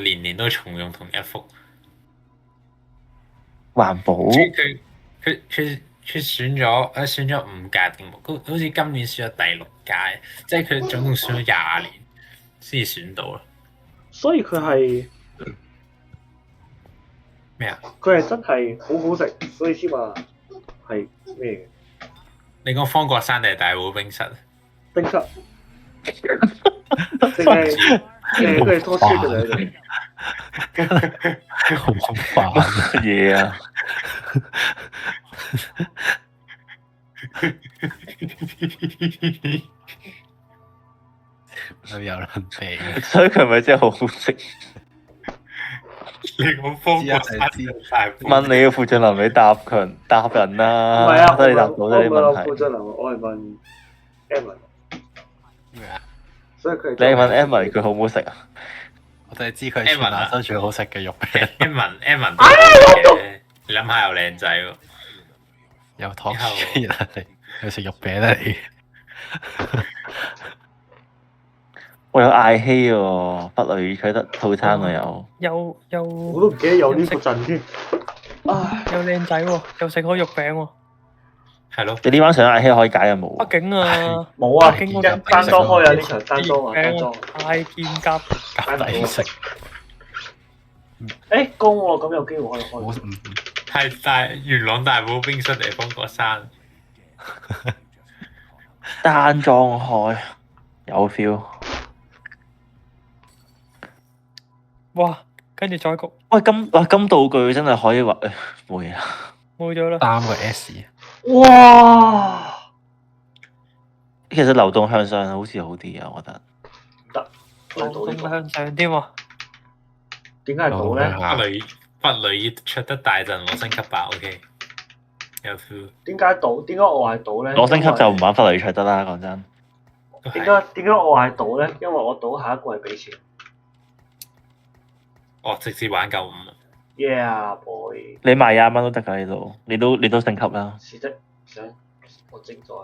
年年都重用同一幅。環保。佢選咗5屆定冇？好似今年選咗第6屆，即係佢總共選咗20年先至選到咯。所以佢係咩啊？佢係真係好好食，所以先話係咩嘅？你講方國山定係大埔冰室？冰室定係佢係拖車嘅兩好煩乜嘢啊！佢有撚病，所以佢咪真係好好食？你講方國山定大埔？問你嘅副將林，你答人啦。唔係啊，得你答到我呢啲唔係我負問題。責流，我係問 Evan，咩啊？所以佢你問 Emily 佢好唔好食啊？我淨係知佢係全亞洲最好食嘅肉餅， Evan 都好嘅，你諗下又靚仔喎。有糖黐啦你，有食肉餅啦你。我有嗌希喎，不類取得套餐我有。又我都唔記得有呢個陣添。唉，又靚仔喎，又食開肉餅喎。係咯，你呢班想嗌希可以解有冇？北京啊，冇啊，北京一單裝開啊，呢場單裝啊，單餅裝。大劍夾夾抵食，誒公喎，咁有機會可以好開。係元朗大埔冰室定方國山？單裝開有 feel。哇！跟住再焗喂，金道具真係可以話冇嘢啦。冇咗啦。 3個 S，哇！其實流動向上好似好啲啊，我覺得。流動向上添喎。點解係賭咧？不雷出得大陣攞升級吧 ，OK。有 feel。點解賭？點解我係賭咧？攞升級就唔玩弗雷卓得啦，講真。點解我係賭咧？因為我賭下一季係俾錢。我直接玩夠5。Yeah boy！你賣20蚊都得㗎呢度，你都升級啦。是的，想我正在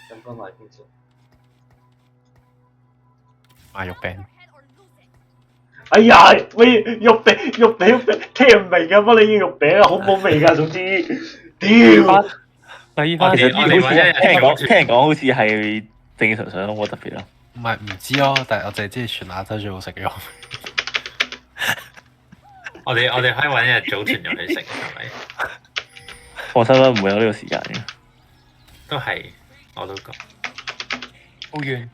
想翻埋邊先。賣肉餅，哎呀，喂，肉餅，聽唔明㗎，乜你要肉餅啊？好冇味㗎，總之，屌！禮翻其實我哋好似聽人講好似係正常上冇乜特別咯。唔係唔知咯，但係我淨係知全亞洲最好食嘅肉。我哋可以揾一日組團入去食，係咪？放心啦，唔會有呢個時間嘅。都係，我都覺。好遠。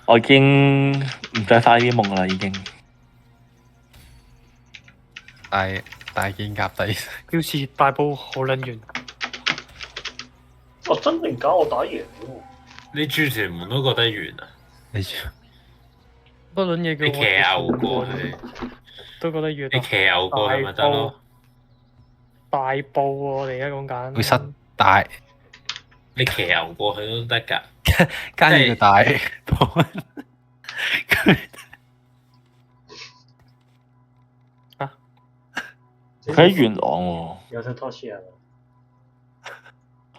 我已經唔再發呢啲夢啦，已經。大件夾抵食，表示大埔好撚遠。我真定假？我打贏喎。你住屯門都覺得遠啊？你不論嘢叫你騎牛過去，都覺得遠。你騎牛過去咪得咯？大埔喎，我哋而家講緊。會塞大，你騎牛過去都得㗎。跟住大埔。佢喺元朗喎，有隻拖車啊！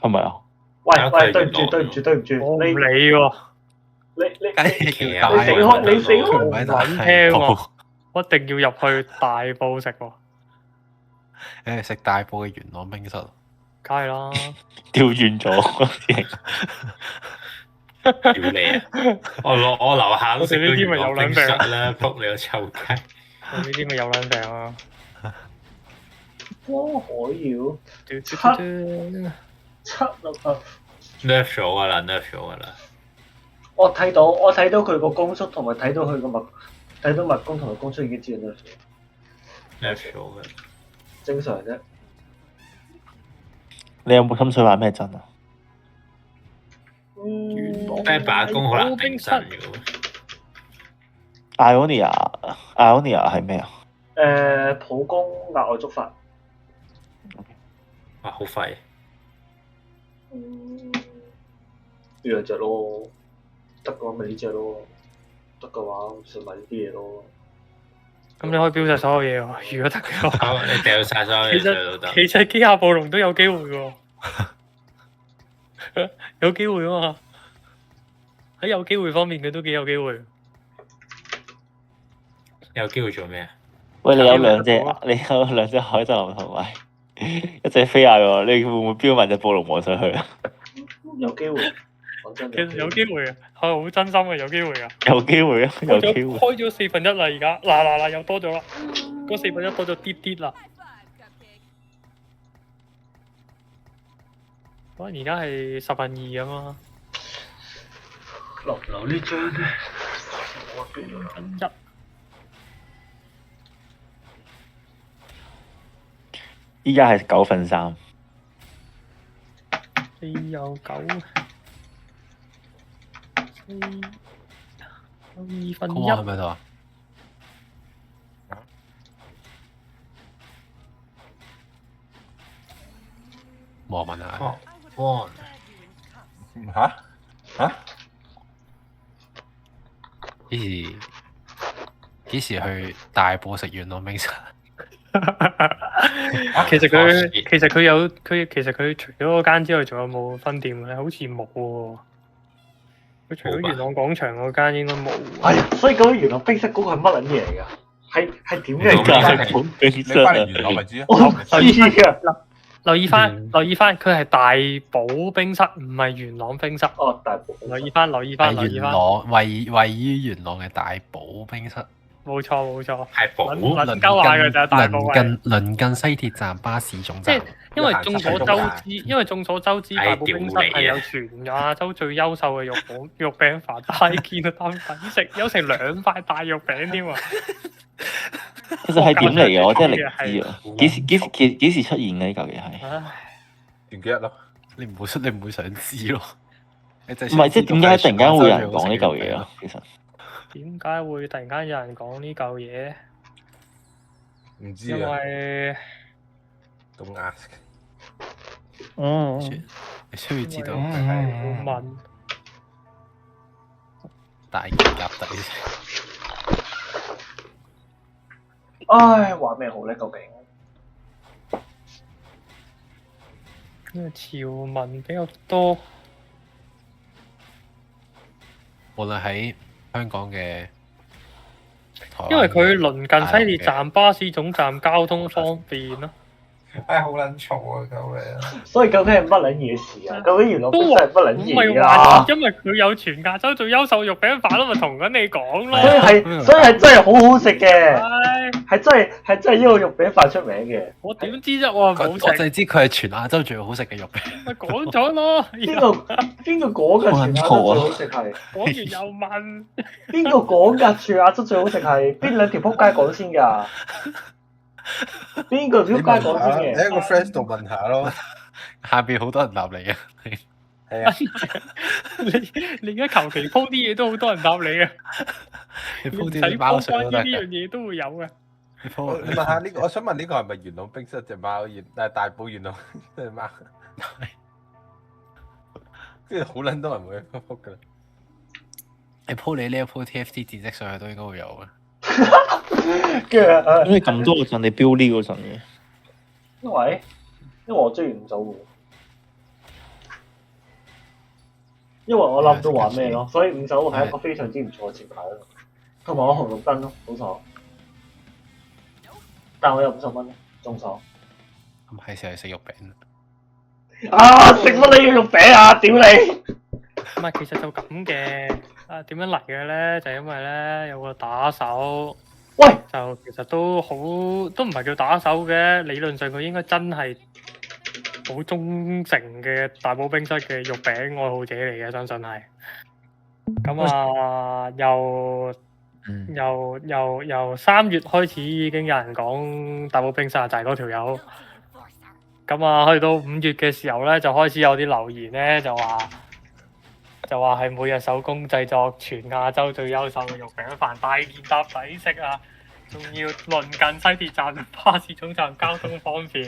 係咪啊？喂，對唔住，我唔理喎。你騎牛你死開，你死開！唔撚聽喎，我一定要入去大埔食喎。誒食大埔嘅元朗冰室，梗係啦。調轉咗，屌你啊！我樓下都食到我哋呢啲咪元朗有撚病冰室啦，仆你個臭街！我呢啲咪有撚病啊！哇！可以七七啊！ nerf 咗㗎啦，nerf 咗㗎啦。我睇到佢個攻速同埋睇到佢個睇到物攻同埋攻速已經知道 nerf 咗㗎。正常啫。你有冇心水玩咩陣啊？第一把弓好難定陣嘅喎。Ionia 係咩啊？普攻額外觸發。哇！好廢。呢兩隻咯，得嘅話咪呢隻咯，得嘅話上埋呢啲嘢咯。咁你可以標晒所有嘢喎，如果得嘅話。好，你掉晒所有嘢出去都得。其實機械暴龍都有機會喎，有機會啊嘛。喺有機會方面，佢都幾有機會。有機會做咩啊？喂，你有兩隻有機會得到，你有兩隻海賊王同埋一隻飛亞喎，你會唔會標埋隻暴龍王上去啊？有機會，講真其實有機會嘅，係好真心嘅，有機會嘅。有機會啊，有機會。開咗1/4啦，而家嗱又多咗啦，嗰1/4多咗啲啦。可能而家係2/10啊嘛，落唔落呢張咧？我斷咗啦。 1/1依家係9/3。你有9，有高1/2係咪度啊？冇問下。哦，one 嚇？幾時去大埔食元朗冰沙？其實佢除咗嗰間之外，仲有冇分店咧？好似冇喎。佢除咗元朗廣場嗰間應該冇。係啊，所以究竟原來冰室嗰個係乜撚嘢嚟㗎？係點元朗嘅㗎？大埔冰你室翻嚟元朗咪知咯。我唔知啊。留意翻，佢係大埔冰室，唔係元朗冰室。哦，大埔。留意翻。係元朗位於元朗嘅大埔冰室，冇錯。係寶撚鳩下嘅就係大埔鄰近西鐵站巴士總站。因為眾所周知，大埔冰室係有全亞洲最優秀嘅肉餅飯，太見到啖抵食，有成2塊大肉餅添啊！其實係點嚟嘅？我真係唔知啊！幾時出現嘅呢嚿嘢係？唉，前幾日咯。你唔會想知咯？唔唔係即係點解突然間會有人講呢嚿嘢啊？其實點解會突然間有人講呢嚿嘢？因唔知啊。為 Don't ask。你需要知道好問。大件夾底食。唉，話咩好咧？究竟？因為潮文比較多。無論喺香港嘅，因為佢鄰近西鐵站、巴士總站，交通方便咯。唉，好撚嘈啊！救命啊！所以究竟係乜撚嘢事啊？究竟原來冰室係乜撚唔係嘢話啊？因為佢有全亞洲最優秀肉餅飯咯，咪同緊你講咯。所以係真係好好食嘅，唉，係真係呢個肉餅飯出名嘅。我點知啫？我我冇食，就係知佢係全亞洲最好食嘅肉餅。咪講咗咯。邊個講㗎？全亞洲最好食係講完又問，邊個講㗎？全亞洲最好食係邊兩條撲街講先㗎？邊個條撲街講先嘅？你喺個 friend 度問下咯。下邊好多人答你嘅，係啊。你而家求其鋪啲嘢都好多人答你啊！你鋪唔使啲貓鋪關於相都得嘅。呢樣嘢都會有嘅。你鋪你問下呢個，我想問呢個係咪元朗冰室隻貓？大埔元朗隻貓，跟住好撚多人會去覆㗎啦。你鋪你呢一鋪 TFT 戰績上去都應該會有嘅。跟住因為咁多嗰陣，你標呢嗰陣嘅。因為我追唔到喎，因為我諗到話咩咯，所以5手係一個非常之唔錯嘅前排咯，同埋我紅綠燈咯，好爽。但我有50蚊，仲爽。咁係時候食肉餅。啊！食乜你要肉餅啊？屌你！唔係，其實就咁嘅。啊，點樣嚟嘅咧？就因為咧有個打手。喂，就其實都唔係叫打手嘅，理論上佢應該真係好忠誠嘅大埔冰室嘅肉餅愛好者嚟嘅，相信係。咁啊，由3月開始已經有人講大埔冰室就係嗰條友。咁啊，去到5月嘅時候咧，就開始有啲留言咧，就話係每日手工製作全亞洲最優秀嘅肉餅飯，大件搭抵食啊！仲要鄰近西鐵站、巴士總站，交通方便。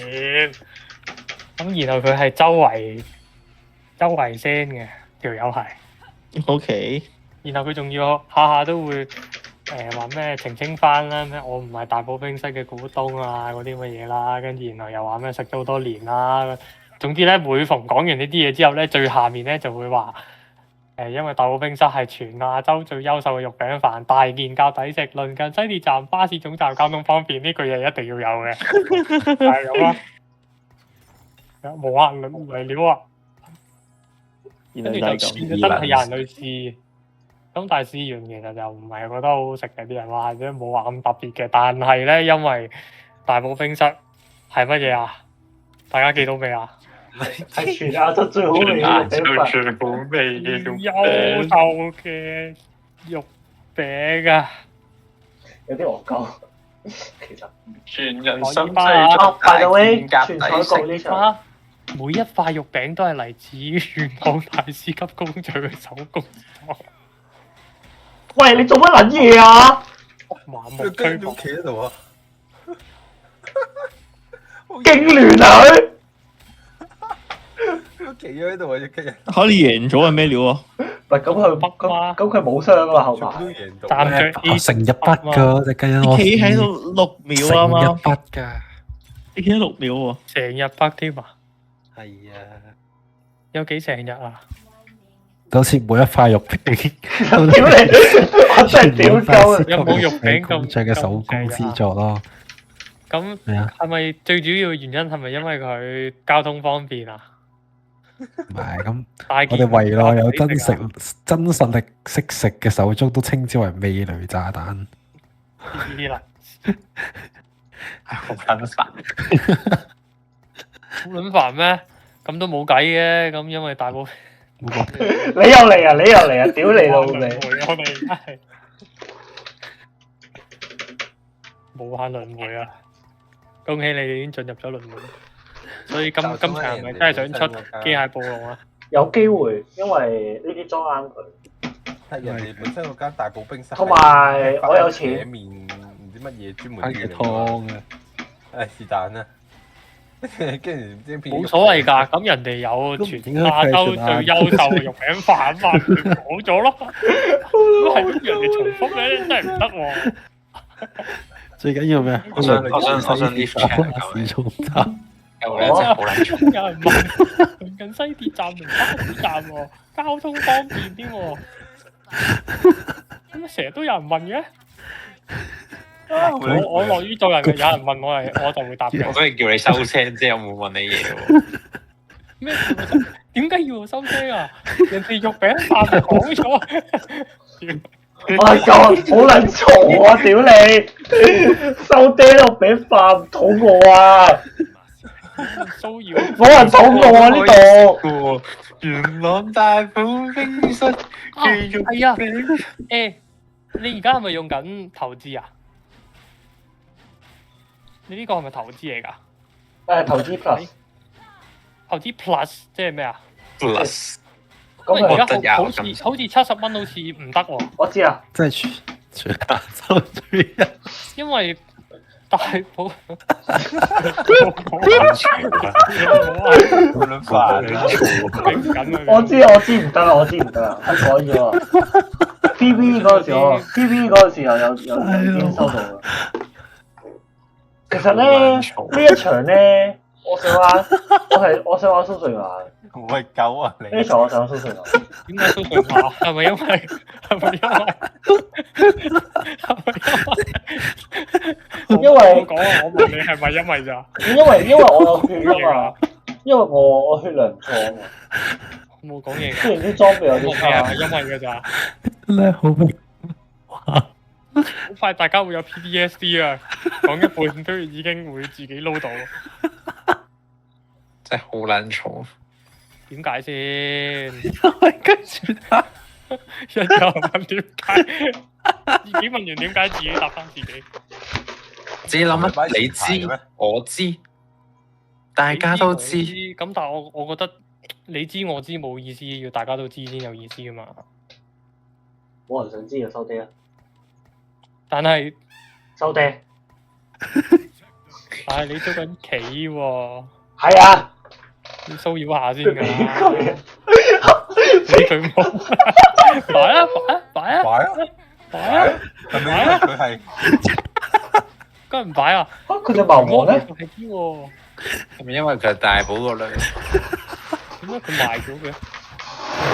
咁然後佢係周圍 send 嘅條友係。OK。然後佢仲要下下都會話咩澄清翻啦，咩我唔係大埔冰室嘅股東啊嗰啲乜嘢啦，跟住然後又話咩食咗好多年啦。總之咧，每逢講完呢啲嘢之後咧，最下面咧就會話因為大埔冰室係全亞洲最優秀嘅肉餅飯，大件較抵食，鄰近西鐵站、巴士總站，交通方便，呢句嘢一定要有嘅，係咁啊！無限嚟料啊！原跟住就來就係咁。真係有人去試，咁但係試完其實就唔係覺得好好食嘅，啲人話或者冇話咁特別嘅，但係咧因為大埔冰室係乜嘢啊？大家記到未啊？係全亞洲最好味嘅肉餅飯，最好味嘅肉優秀嘅肉餅啊！有啲戇鳩。其實全人心心最啊，by the way，件夾全彩局呢場啊！每一塊肉餅都係嚟自於元朗大師級工序嘅手工廠，喂，你做乜撚嘢啊？盲目推廣佢跟住企喺度啊！勁亂啊佢！佢企咗喺度啊！隻雞人哈利贏咗係咩料啊？唔係咁佢冇傷啊嘛後排全部都。贏到。站着 A 成一筆㗎隻雞因我企喺度6秒啊成一嘛，筆㗎，你企喺6秒喎。成日北添啊！係啊，有幾成日啊？就好似每一塊肉餅，屌你！我真係屌鳩啊！有冇肉餅咁工匠嘅手工之作咯？咁係啊，係咪最主要嘅原因係咪因為佢交通方便啊？唔係咁，我我哋圍內有真實力識食嘅手足都稱之為味蕾炸彈。啲啦，好撚煩。好撚煩咩？咁都冇計嘅，咁因為大部分你又嚟啊！你又嚟啊！屌你老味！我哋而家係無限輪迴啊！恭喜你哋已經進入咗輪迴，所以今場係咪真係想出機械暴龍啊？有機會，因為呢啲裝啱佢。係人哋本身嗰間大埔冰室，同埋我有錢嘢面唔知乜嘢專門係湯啊！誒是但啦，跟住唔知邊冇所謂㗎，咁人哋有全亞洲最優秀嘅肉餅飯嘛，咪講咗咯。都係咁人哋重複咧，真係唔得喎。最緊要咩？我想 lift check 市中站。有咧真係好撚重。有人問鄰近西鐵站同巴士站喎，交通方便啲喎。咁成日都有人問嘅。我樂於做人嘅，有人問我就會答嘅。我都係叫你收聲啫，我冇問你嘢喎。咩？點解要我收聲啊？人哋肉餅飯就講咗。我係好撚嘈啊！屌你，收爹肉餅飯唔肚餓啊！騷擾。冇人肚餓啊呢度。元朗大埔冰室嘅肉係啊。餅。你而家係咪用緊投資啊？你呢個係咪投資嚟㗎？投資 plus。投資 plus 即係咩啊？ Plus。因為而我覺得家好有似70蚊好似唔得喎，我知啊。即係全亞洲最一。因為大埔好撚煩啊！頂緊啊！我知唔得啦，我知唔得啦，我改咗啊。PV 嗰個時候，PV 嗰個時候有已經收到啦。其實咧呢一場咧，我想玩蘇瑞亞。喂狗啊你！呢場我想玩蘇瑞亞。點解蘇瑞亞？係咪因為？因為我講啊，我問你係咪因為咋？因為我有血啊嘛，因為我血量唔錯啊嘛。我冇講嘢㗎。雖然啲裝備有啲我係咪差。因為㗎咋？咧好明，好快大家會有 PTSD 啊！講一半都已經會自己撈到。真係好撚嘈。點解先？跟住他一有人問點解，自己問完點解，自己答翻自己。自己諗啊，你知我知，大家都知。咁但係我覺得你知我知冇意思，要大家都知先有意思噶嘛。冇人想知就收爹啊！但係收爹。但係你捉緊棋喎，係啊。要騷擾下先㗎。俾佢冇。擺啊！擺啊！係咪因為佢係？梗係唔擺啊！佢隻矛王咧？係啲喎。係咪因為佢係大寶個女？點解佢賣咗嘅？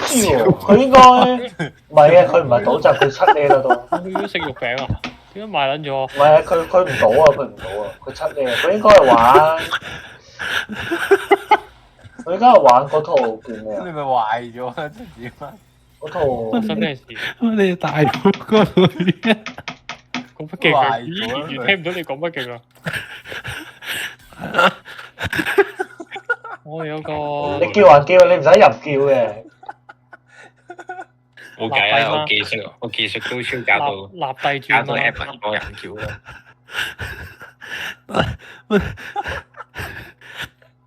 知喎，佢應該唔係嘅，佢唔係賭閘，佢七呢啦都。佢都食肉餅啊？點解賣撚咗？唔係啊，佢唔賭啊，佢唔賭啊，佢七呢，佢應該係玩。佢而家係玩嗰套叫咩啊？你咪壞咗啊！真點啊？嗰套發生咩事？我哋大埔個女人，講乜勁啊？壞咗完全聽唔到你講乜勁啊！我有個你叫還叫，你唔使入叫嘅。冇計啊！我技術高超，立地轉搞到啦， Apple 多人叫啦。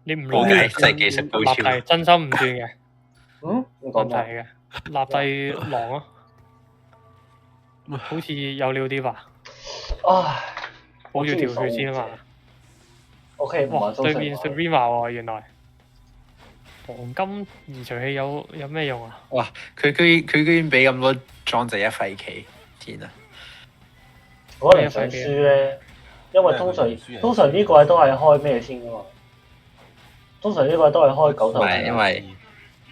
你唔冇計真係技術高超立地真心唔轉嘅嗯，你講問題咩？嘅，立地狼啊，好似有料啲吧？唉，保住條血先啊嘛！ OK，唔哇，係對面 Serena 喎，原來黃金移除器有咩用啊？哇！佢居然俾咁多裝備一廢棋，天啊！可能想輸咧，因為通常呢個位都係開咩先噶嘛？通常呢個位都係開九頭。唔係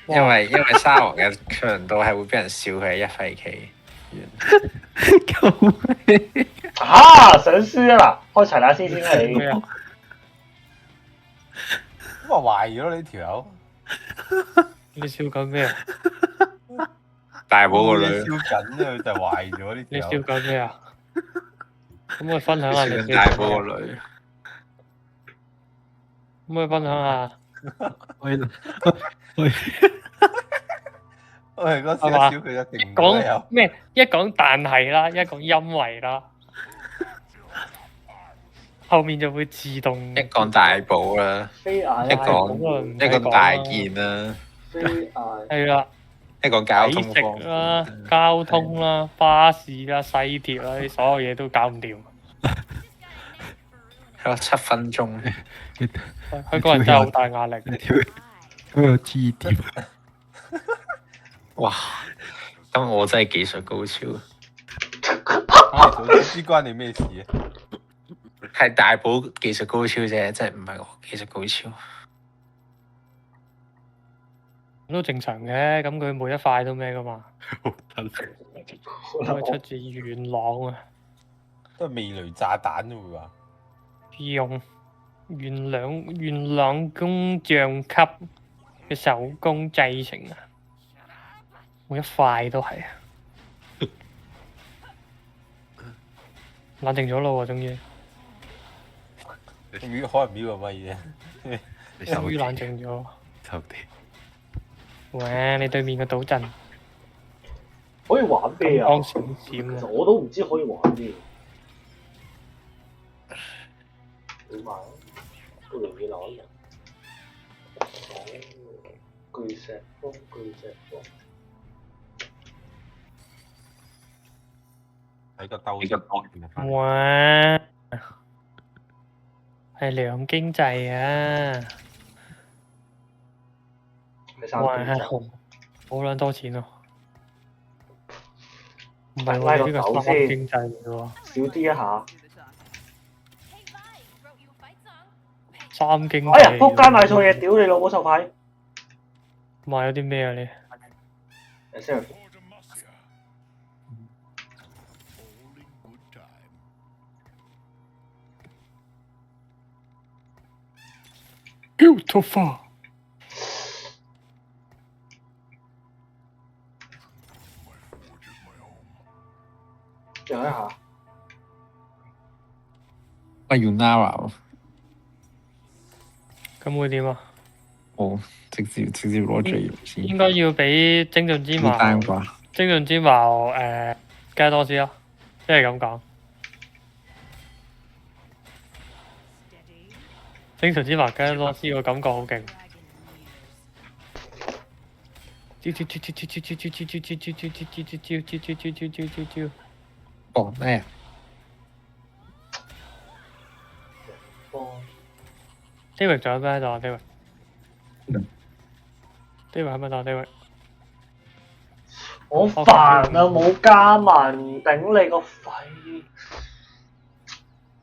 因為沙皇嘅強度係會俾人笑佢係一廢棋。救命！想輸啊嗱，開齊打先啦你。咩啊？咁話壞咗呢條友，你笑緊咩啊？大寶個女，燒緊啊！佢就壞咗呢你笑條友。緊咩啊？咁我分享下你笑大緊咩啊？寶個女，可唔可以分享下？喂，嗰時笑佢一定唔會講有。咩？一講但係啦，一講因為啦，後面就會自動一講大寶啦，飛嗌一講大件啦，飛嗌。係啦，一講交抵通方食啦、交通啦、巴士啦、西鐵啦，啲所有嘢都搞唔掂。係咯，7分鐘。香港人真係好大壓力。嗰個 G 點，哇！咁我真係技術高超，早知知關你咩事啊？係大寶技術高超啫，真係唔係我技術高超。都正常嘅，咁佢每一塊都咩噶嘛？咁佢出自元朗啊，都係味雷炸彈都會話。用元朗工匠級嘅手工製成啊，每一塊都係啊。冷靜咗咯喎，終於秒可能秒個乜嘢？終於冷靜咗。收地。哇！你對面嘅賭陣可以玩咩啊？光閃其閃啊！實我都唔知可以玩咩。你買都容易攞人。巨石風。喺個兜入哇！係兩經濟啊！哇！好撚多錢喎！唔係喎，呢個三經濟嚟喎，少啲一下。三經濟。哎呀！仆街買錯嘢，屌你老母臭牌！買咗啲咩啊你？Beautiful。讓一下。我要 Nara，咁會點啊？哦，直接攞最肉先。應該要俾精進之矛，單啩？精進之矛加多啲咯，即係咁講。精進之矛加多啲個感覺好勁。哦咩？David 仲有咩喺度啊？David 喺咪度啊？David 好煩啊！冇加文，頂你個肺！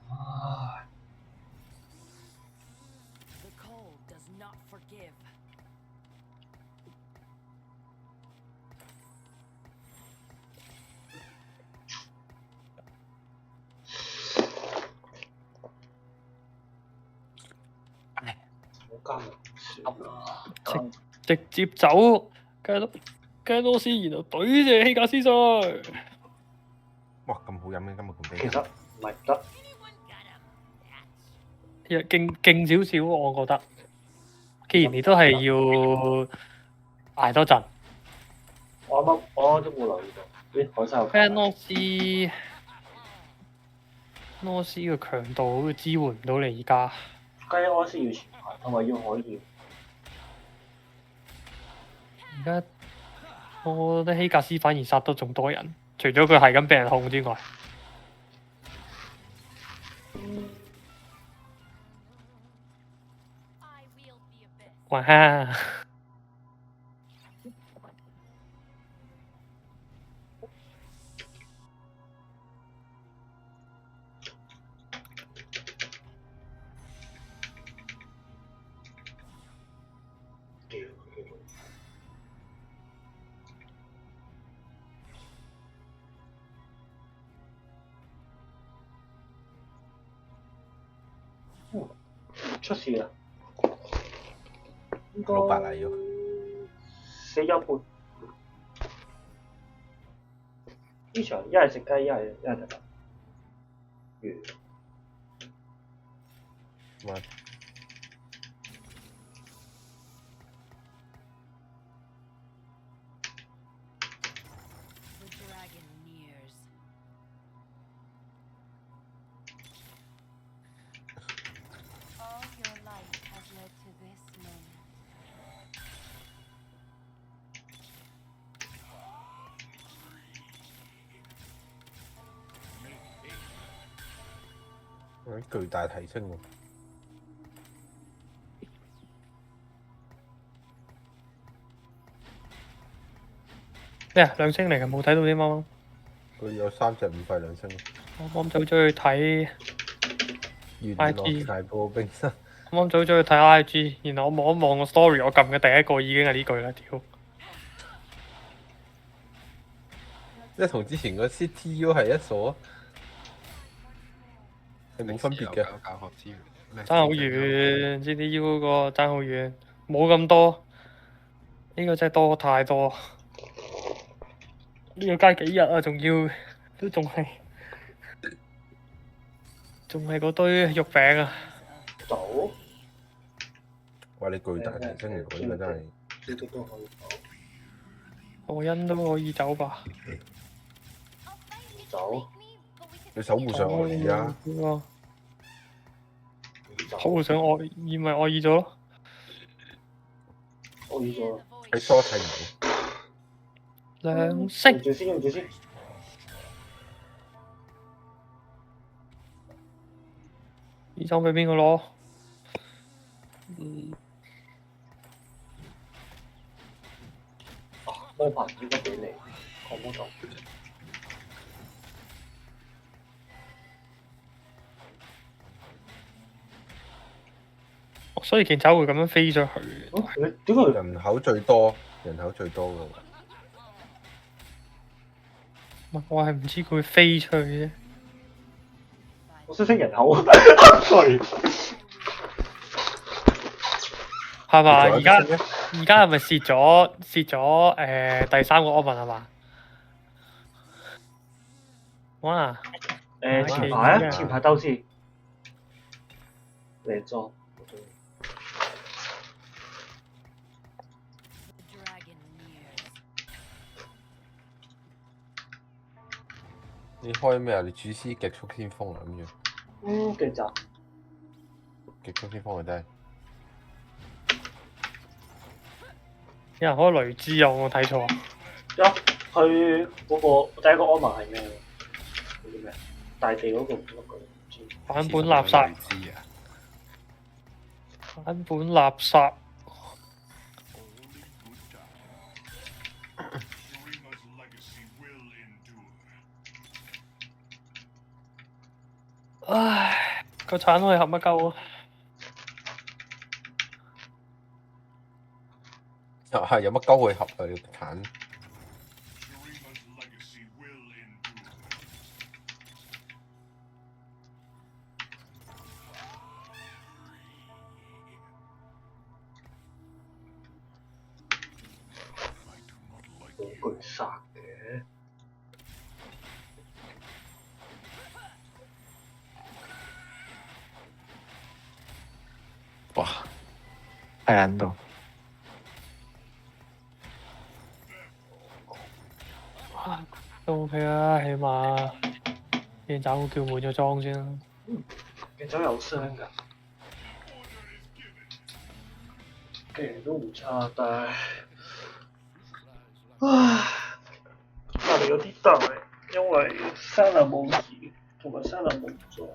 唉，加埋算啦。直接走，加多斯，然後懟隻希格斯上去。哇，咁好飲嘅今日咁其實唔係唔得，勁少少，我覺得。既然你都係要捱多陣，我都冇留意到。咦，海沙有加多斯嘅強度好似支援唔到你而家。雞安斯要前排，同埋要海鹽。而家我覺得希格斯反而殺得仲多人，除咗佢係咁俾人控之外。哇哈！出事啦！老白嚟要。 死咗一半。呢場一係食雞，一係就得。完。巨大提升喎！咩啊？兩星嚟嘅，冇睇到啲貓。佢有3隻5費兩星。我啱走咗去睇原 IG 來大埔冰室。啱走咗去睇 IG，然後我望一望個 story，我撳嘅第一個已經係呢句啦，屌！即係同之前個 CTU 係一所，係冇分別嘅。教學資源爭好遠，CTU 嗰個爭好遠，冇咁多。呢個真係多太多。呢個街幾日啊？仲要都仲係嗰堆肉餅啊！走。哇！你巨大提升嚟喎，呢個真係。呢個都可以走。何恩都可以走吧？走。你守護上惡意啊！守護上惡意咪惡意咗咯？惡意咗。喺疏睇唔到。兩星。用住先，用住先。呢張俾邊個攞？魔牌應該俾你，我冇錯。所以件爪會咁樣飛上去。點解人口最多嘅？我係唔知佢會飛出去啫。我識人口啊，sorry。係嘛？而家係咪蝕咗第3個 omen 係嘛？哇！前排啊，前排鬥士。靚裝。你開咩啊？你主師極速先鋒啊咁樣。勁雜。極速先鋒啊真係。有人開雷之啊！我冇睇錯。佢嗰個第一個安文係咩？嗰啲咩？大地嗰個唔知。版本垃圾。版本垃圾。唉，個鏟可以合乜鳩啊？係有乜鳩去合啊？你個鏟。佢殺嘅。哇！係撚到。都 OK 啦，起碼鏡爪叫換咗裝先啦。鏡爪有傷㗎，技能都唔差，但係，唉，壓力有啲大，因為山林冇事，同埋山林冇裝。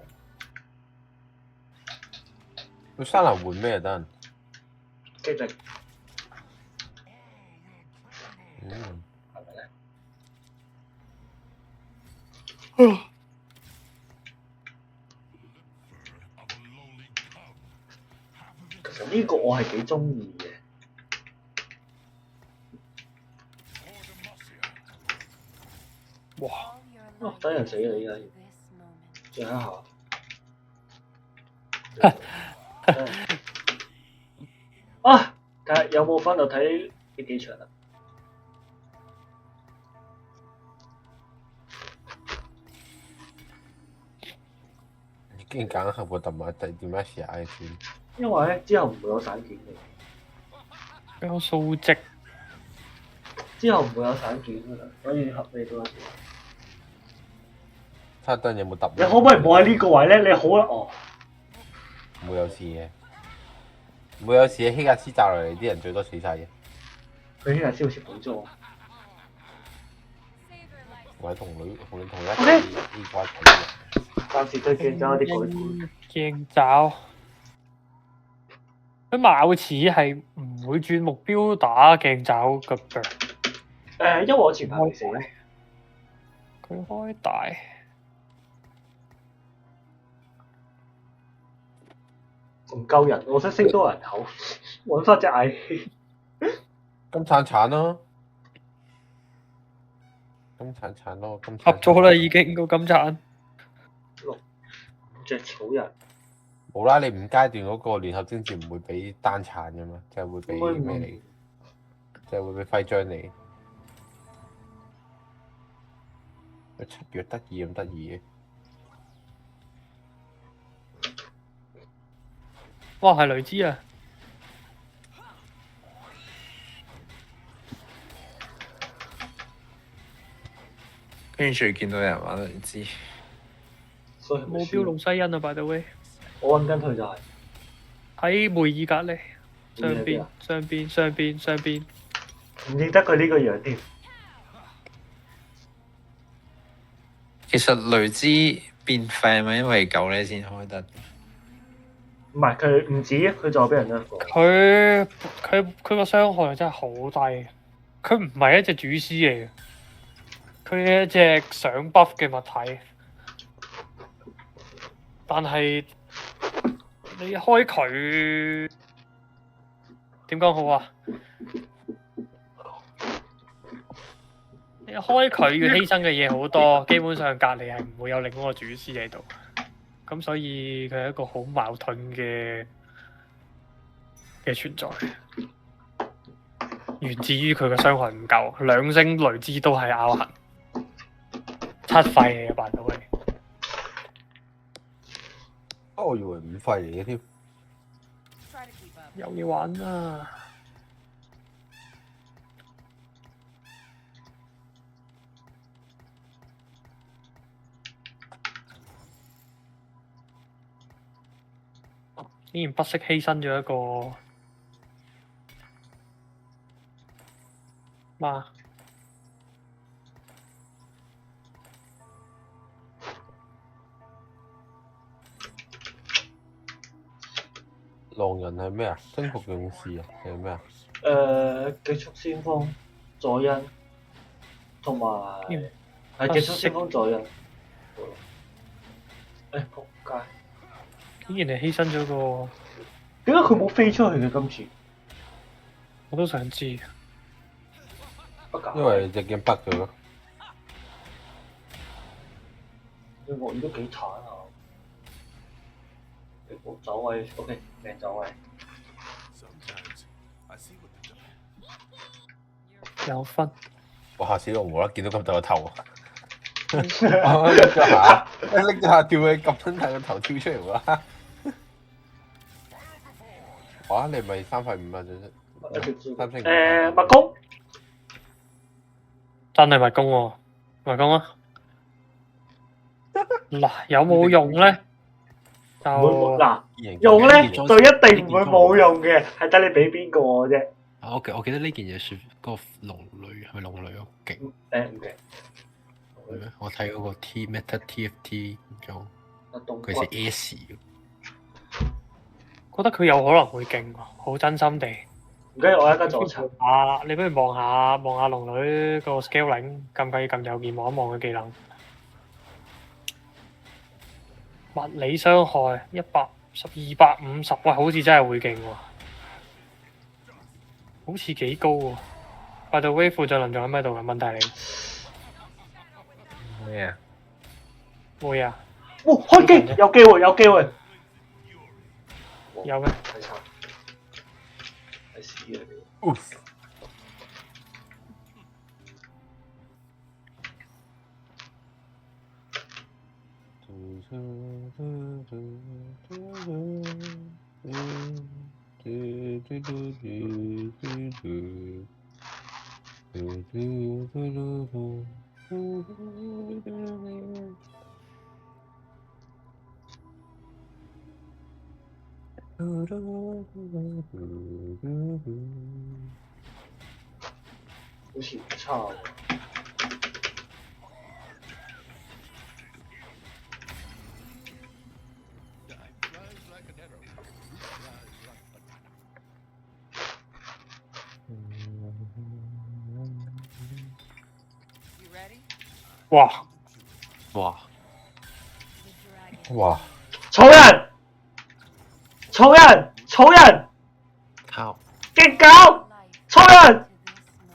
佢山林換咩得？技能嗯，係咪咧？其實呢個我係幾中意嘅。哇！等人死啦！依家最後一下。啊！睇下有冇翻到睇呢幾場啊？已經揀下個特碼第點樣試 I 先。因為咧之後唔會有散件嘅，有數值，之後唔會有散件㗎啦，所以合理多一啲。卡登有冇揼？你可唔可以唔好喺呢個位咧？你好啦，哦，唔會有事嘅，唔會有事嘅。希格斯炸落嚟，啲人最多死晒嘅。佢呢日先好似補咗。我係同你一 OK 呢關睇嘅。暫時對鏡爪有啲改觀。鏡爪，佢貌似係唔會轉目標打鏡爪嘅腳。因為我前排未死，佢開大，唔夠人，我想升多人口，揾翻隻蟻氣。金鏟咯，金鏟咯，金鏟。合咗啦已經個金鏟。隻草人。冇啦，你五階段嗰個聯合征戰唔會俾單鏟噶嘛，就係會俾咩嚟？就係會俾徽章你。佢7月得意咁得意嘅。哇，係雷茲啊！跟住見到有人玩雷茲，所以冇標路西恩啊，by the way，我揾緊佢就係喺梅爾隔離上邊梅爾邊啊上邊。唔認得佢呢個樣添。其實雷茲變廢咪因為狗咧先開得。唔係佢唔止，佢仲有俾人甩過。佢個傷害真係好低，佢唔係一隻主師嚟嘅，佢係一隻上 buff 嘅物體。但係你開佢點講好啊？你開佢要犧牲嘅嘢好多，基本上隔離係唔會有另一個主師喺度。咁所以佢係一個好矛盾嘅存在，源自於佢嘅傷害唔夠，2星雷茲都係拗痕，7廢嚟嘅，扮到你。我以為5廢嚟嘅添。有嘢玩啊！竟然不惜犧牲咗一個媽，狼人係咩啊？征服勇士啊？定係咩啊？極速先鋒佐恩，同埋係極速先鋒佐恩。仆街！竟然係犧牲咗個，點解佢冇飛出去嘅今次？我都想知。因為隻 game bug 咗咯。你惡語都幾慘啊！你走位 ，OK， 命走位。有分。哇！嚇死我！無啦啦見到咁大個頭啊！拎咗下，拎咗下跳起咁撚大個頭跳出嚟喎！哇！你咪3塊5啊？三星物攻真係物攻喎，物攻啊！嗱，有冇用咧？就嗱用咧就一定唔會冇用嘅，係睇你俾邊個啫。我記得呢件嘢算嗰個龍女係咪龍女啊？勁唔勁。係咩？我睇嗰個 T Meta TFT 咗，佢佢寫 S 嘅。覺得佢有可能會勁喎，好真心地。唔緊要，我一間左層。你不如望下龍女個 scaling，撳計撳右鍵望一望佢技能。物理傷害250，喂，好似真係會勁喎，好似幾高喎。by the way，副將輪仲喺咪度嘅問題嚟？咩啊？會啊，哇！開機有機會，有機會。有咩？太慘，係屎啊！好似唔差喎。哇！哇！哇！草人，草人，草人，靠！極搞，草人。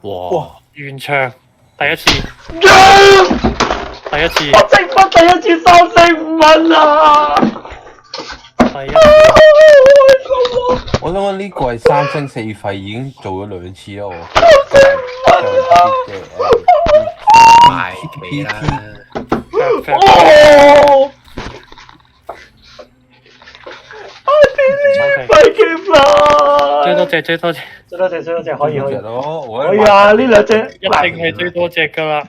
哇！完場第一次，第一次，我積分第一次3勝5分啊！第一次。我諗緊呢個係3星4廢已經做咗2次啦，我。埋尾啦！哦！快劍啦！追多隻，追多隻，追多隻，追多隻，可以可以。咯，可以啊！呢兩隻一定係追多隻㗎啦。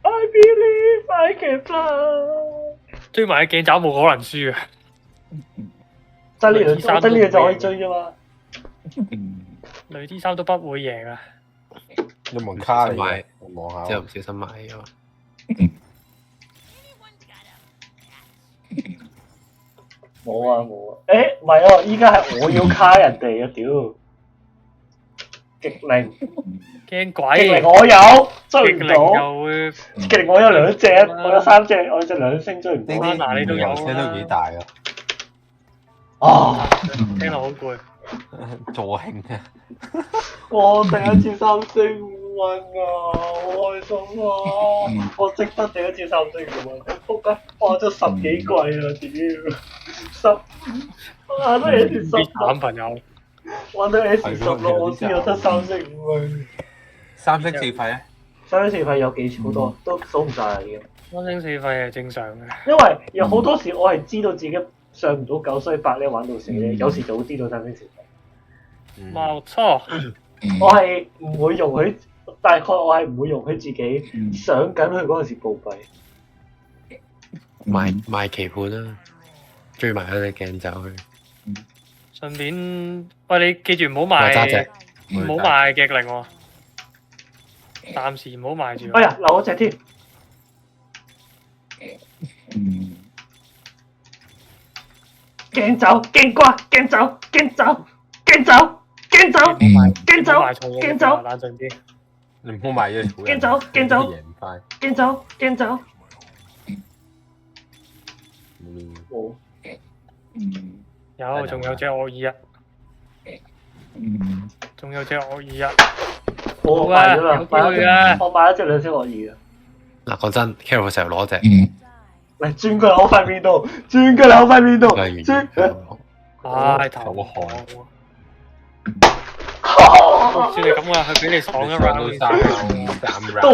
I believe I can fly。追埋鏡爪冇可能輸嘅。得呢兩，得呢兩就可以追啫嘛。雷之3都不會贏啊！有冇卡嚟買？望下。之後唔小心買咗。冇啊冇啊！誒唔係啊，依家係我要卡人哋啊！屌，極靈，驚鬼！極靈我有追唔極靈到，又會極靈我有2隻，我有3隻，我有隻2星追唔到。嗱你都有啦聲都幾大啊！啊！聽落好攰。助興啊！我第一次3勝5分啊，好開心啊！我積分第一次3勝5分，仆街玩咗10幾季啊！屌，玩到 S 啲10，慘朋友，玩到 S 16，我先有得3勝5分。 3星4廢啊！ 3星4廢有幾好多，都數唔晒啦已經。3星4廢係正常嘅。因為有好多時我係知道自己上唔到9，所以8咧玩到死咧，有時就會知道3星4廢。冇錯，我係唔會容許，大概我係唔會容許自己上緊去嗰陣時暴斃。賣棋盤啦，追埋嗰隻鏡走去。順便喂你記住唔好賣我揸隻，唔好賣極靈喎，暫時唔好賣住。哎呀，留咗隻添。鏡走，鏡瓜，鏡走，鏡走，鏡走，鏡走，鏡走，鏡走，冷靜啲。你唔好買咗草人。鏡走，鏡走，贏唔翻。鏡走，鏡走。冇。有，仲有隻惡意啊！仲有隻惡意啊！我買咗啦，有機會啊！我買咗隻2星惡意啊！嗱，講真 ，Carol 成日攞隻，嚟轉過嚟我塊面度，轉過嚟我塊面度，轉。唉，頭好汗汗。算係咁啊，佢俾你爽一上到 round 3 round 3 round。都